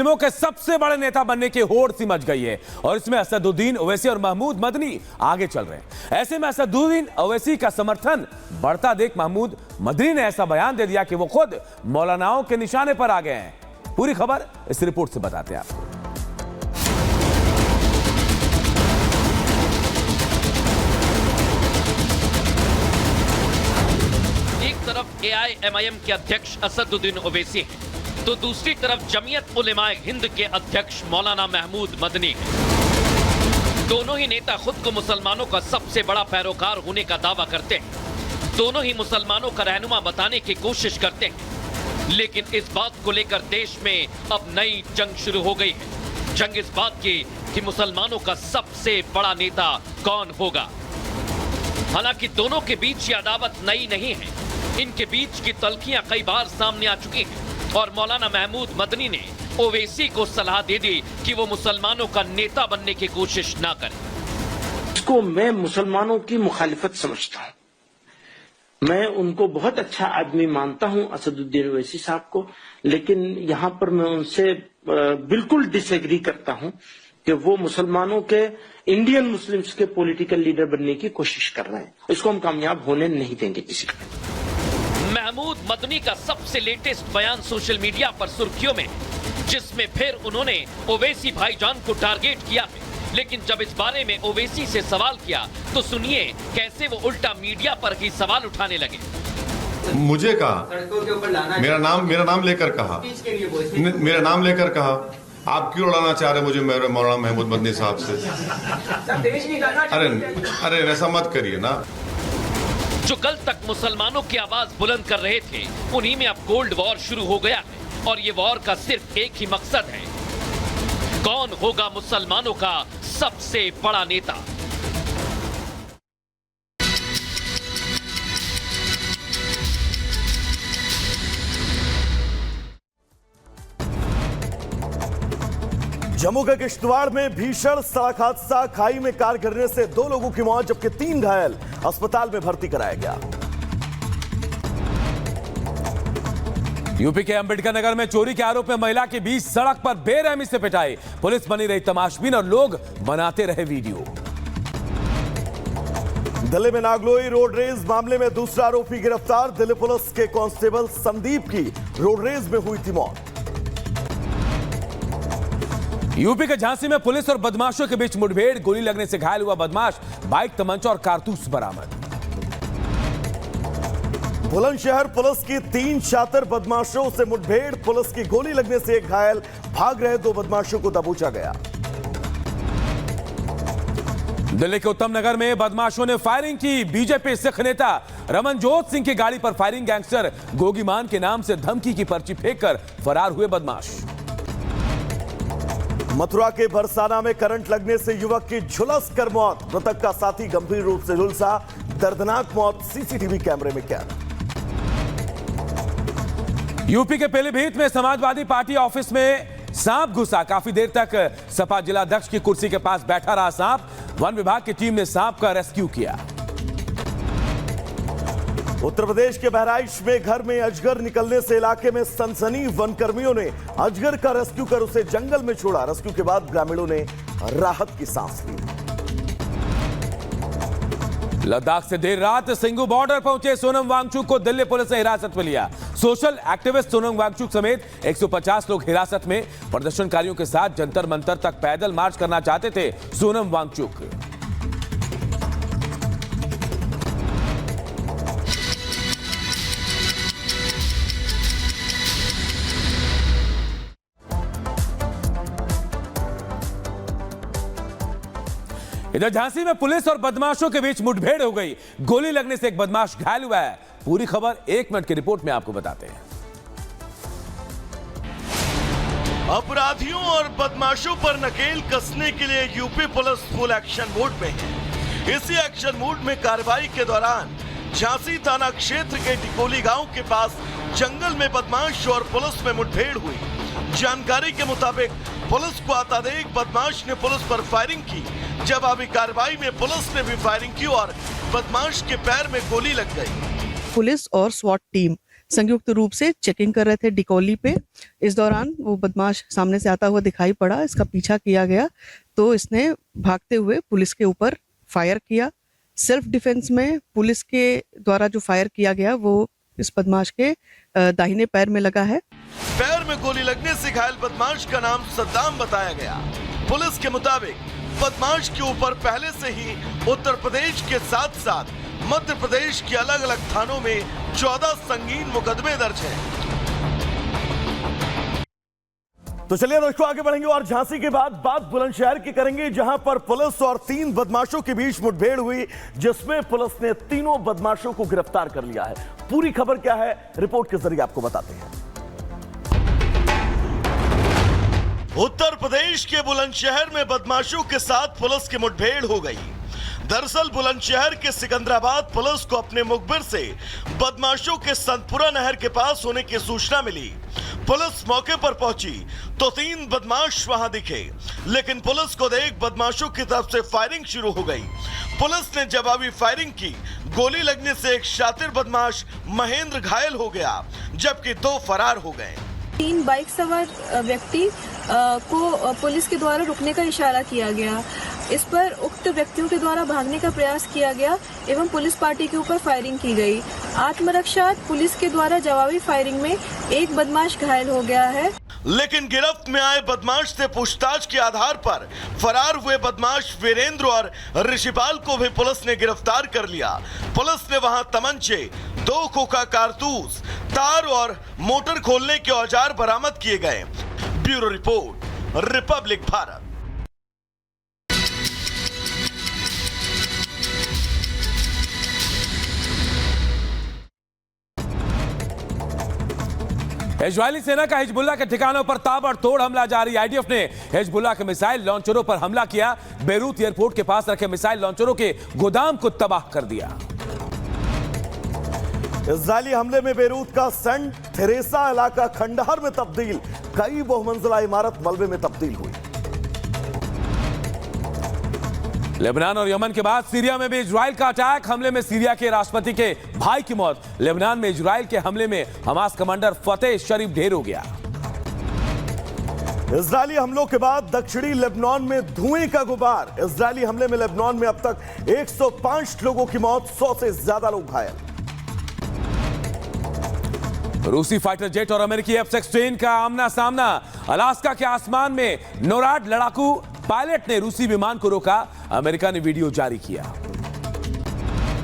मुस्लिमों के सबसे बड़े नेता बनने की होड़ सी मच गई है और इसमें असदुद्दीन ओवैसी और महमूद मदनी आगे चल रहे हैं। ऐसे में असदुद्दीन ओवैसी का समर्थन बढ़ता देख महमूद मदनी ने ऐसा बयान दे दिया कि वो खुद मौलानाओं के निशाने पर आ गए हैं। पूरी खबर इस रिपोर्ट से बताते हैं आपको। एक तरफ एआईएमआईएम के अध्यक्ष असदुद्दीन ओवैसी हैं, तो दूसरी तरफ जमीयत उलेमाए हिंद के अध्यक्ष मौलाना महमूद मदनी हैं। दोनों ही नेता खुद को मुसलमानों का सबसे बड़ा पैरोकार होने का दावा करते हैं। दोनों ही मुसलमानों का रहनुमा बताने की कोशिश करते हैं, लेकिन इस बात को लेकर देश में अब नई जंग शुरू हो गई है। जंग इस बात की कि मुसलमानों का सबसे बड़ा नेता कौन होगा। हालांकि दोनों के बीच ये अदावत नई नहीं है, इनके बीच की तल्खियां कई बार सामने आ चुकी हैं और मौलाना महमूद मदनी ने ओवैसी को सलाह दे दी कि वो मुसलमानों का नेता बनने की कोशिश ना करें। इसको मैं मुसलमानों की मुखालिफत समझता हूं। मैं उनको बहुत अच्छा आदमी मानता हूं, असदुद्दीन ओवैसी साहब को, लेकिन यहां पर मैं उनसे बिल्कुल डिसएग्री करता हूं कि वो मुसलमानों के इंडियन मुस्लिम्स के पॉलिटिकल लीडर बनने की कोशिश कर रहे हैं। इसको हम कामयाब होने नहीं देंगे किसी को। महमूद मदनी का सबसे लेटेस्ट बयान सोशल मीडिया पर सुर्खियों में, जिसमें फिर उन्होंने ओवैसी भाईजान को टारगेट किया है। लेकिन जब इस बारे में ओवैसी से सवाल किया तो सुनिए कैसे वो उल्टा मीडिया पर ही सवाल उठाने लगे। मुझे कहा, मेरा नाम लेकर कहा, मेरा नाम लेकर कहा, आप क्यों लड़ाना चाह रहे मुझे मेरे मौलाना महमूद मदनी साहब से? अरे ऐसा मत करिए ना। जो कल तक मुसलमानों की आवाज बुलंद कर रहे थे, उन्हीं में अब कोल्ड वॉर शुरू हो गया है और ये वॉर का सिर्फ एक ही मकसद है, कौन होगा मुसलमानों का सबसे बड़ा नेता। जम्मू के किश्तवाड़ में भीषण सड़क हादसा, खाई में कार गिरने से 2 लोगों की मौत जबकि 3 घायल, अस्पताल में भर्ती कराया गया। यूपी के अंबेडकर नगर में चोरी के आरोप में महिला के बीच सड़क पर बेरहमी से पिटाई, पुलिस बनी रही तमाशबीन और लोग बनाते रहे वीडियो। दिल्ली में नागलोई रोड रेज मामले में दूसरा आरोपी गिरफ्तार, दिल्ली पुलिस के कांस्टेबल संदीप की रोड रेज में हुई थी मौत। यूपी के झांसी में पुलिस और बदमाशों के बीच मुठभेड़, गोली लगने से घायल हुआ बदमाश, बाइक, तमंचा और कारतूस बरामद। बुलंदशहर पुलिस की 3 शातिर बदमाशों से मुठभेड़, पुलिस की गोली लगने से 1 घायल, भाग रहे 2 बदमाशों को दबोचा गया। दिल्ली के उत्तम नगर में बदमाशों ने फायरिंग की, बीजेपी सिख नेता रमनजोत सिंह की गाड़ी पर फायरिंग, गैंगस्टर गोगी मान के नाम से धमकी की पर्ची फेंककर फरार हुए बदमाश। मथुरा के बरसाना में करंट लगने से युवक की झुलस कर मौत, मृतक का साथी गंभीर रूप से झुलसा, दर्दनाक मौत सीसीटीवी कैमरे में कैद। यूपी के पीलीभीत में समाजवादी पार्टी ऑफिस में सांप घुसा, काफी देर तक सपा जिलाध्यक्ष की कुर्सी के पास बैठा रहा सांप, वन विभाग की टीम ने सांप का रेस्क्यू किया। उत्तर प्रदेश के बहराइच में घर में अजगर निकलने से इलाके में सनसनी, वनकर्मियों ने अजगर का रेस्क्यू कर उसे जंगल में छोड़ा। रेस्क्यू के बाद ग्रामीणों ने राहत की सांस ली। लद्दाख से देर रात सिंघू बॉर्डर पहुंचे सोनम वांगचुक को दिल्ली पुलिस ने हिरासत में लिया। सोशल एक्टिविस्ट सोनम वांगचुक समेत 150 लोग हिरासत में, प्रदर्शनकारियों के साथ जंतर मंतर तक पैदल मार्च करना चाहते थे सोनम वांगचुक। इधर झांसी में पुलिस और बदमाशों के बीच मुठभेड़ हो गई, गोली लगने से एक बदमाश घायल हुआ है। पूरी खबर 1 मिनट की रिपोर्ट में आपको बताते हैं। अपराधियों और बदमाशों पर नकेल कसने के लिए UP police full action mode में है। इसी एक्शन मोड में कार्रवाई के दौरान झांसी थाना क्षेत्र के टिकोली गांव के पास जंगल में बदमाश और पुलिस में मुठभेड़ हुई। जानकारी के मुताबिक पुलिस को आता देख बदमाश ने पुलिस पर फायरिंग की। जवाबी कार्रवाई में पुलिस ने भी फायरिंग की और बदमाश के पैर में गोली लग गई। पुलिस और स्वाट टीम संयुक्त रूप से चेकिंग कर रहे थे डिकोली पे। इस दौरान वो बदमाश सामने से आता हुआ दिखाई पड़ा, इसका पीछा किया गया तो इसने भागते हुए पुलिस के ऊपर फायर किया। सेल्फ डिफेंस में पुलिस के द्वारा जो फायर किया गया वो इस बदमाश के दाहिने पैर में लगा है। पैर में गोली लगने से घायल बदमाश का नाम सद्दाम बताया गया। पुलिस के मुताबिक बदमाश के ऊपर पहले से ही उत्तर प्रदेश के साथ साथ मध्य प्रदेश के अलग अलग थानों में 14 संगीन मुकदमे दर्ज हैं। तो चलिए दोस्तों आगे बढ़ेंगे और झांसी के बाद बात बुलंदशहर की करेंगे, जहां पर पुलिस और 3 बदमाशों के बीच मुठभेड़ हुई, जिसमें पुलिस ने तीनों बदमाशों को गिरफ्तार कर लिया है। पूरी खबर क्या है, रिपोर्ट के जरिए आपको बताते हैं। उत्तर प्रदेश के बुलंदशहर में बदमाशों के साथ पुलिस की मुठभेड़ हो गई। दरअसल बुलंदशहर के सिकंदराबाद पुलिस को अपने मुखबिर से बदमाशों के संतपुरा नहर के पास होने की सूचना मिली। पुलिस मौके पर पहुंची तो 3 बदमाश वहां दिखे, लेकिन पुलिस को देख बदमाशों की तरफ से फायरिंग शुरू हो गई। पुलिस ने जवाबी फायरिंग की। गोली लगने से एक शातिर बदमाश महेंद्र घायल हो गया, जबकि 2 फरार हो गए। 3 बाइक सवार व्यक्ति को पुलिस के द्वारा रुकने का इशारा किया गया। इस पर उक्त व्यक्तियों के द्वारा भागने का प्रयास किया गया एवं पुलिस पार्टी के ऊपर फायरिंग की गई। आत्मरक्षा पुलिस के द्वारा जवाबी फायरिंग में एक बदमाश घायल हो गया है। लेकिन गिरफ्त में आए बदमाश से पूछताछ के आधार पर फरार हुए बदमाश वीरेंद्र और ऋषिपाल को भी पुलिस ने गिरफ्तार कर लिया। पुलिस ने वहां तमंचे, 2 खोखा कारतूस, तार और मोटर खोलने के औजार बरामद किए गए। Bureau report, Republic Bharat. Israeli सेना का हिजबुल्लाह के ठिकानों पर ताबड़तोड़ हमला जारी। आईडीएफ ने हिजबुल्लाह के मिसाइल लॉन्चरों पर हमला किया। बेरूत एयरपोर्ट के पास रखे मिसाइल लॉन्चरों के गोदाम को तबाह कर दिया। इजरायली हमले में बेरूत का सेंट थेरेसा इलाका खंडहर में तब्दील, कई बहुमंजिला इमारत मलबे में तब्दील हुई। लेबनान और यमन के बाद सीरिया में भी इजराइल का अटैक। हमले में सीरिया के राष्ट्रपति के भाई की मौत। लेबनान में इजराइल के हमले में हमास कमांडर फतेह शरीफ ढेर हो गया। इजरायली हमलों के बाद दक्षिणी लेबनान में धुएं का गुबार। इजरायली हमले में लेबनान में अब तक 105 लोगों की मौत, 100 से ज्यादा लोग घायल। रूसी फाइटर जेट और अमेरिकी F-16 का आमना सामना। अलास्का के आसमान में नोराड लड़ाकू पायलट ने रूसी विमान को रोका। अमेरिका ने वीडियो जारी किया।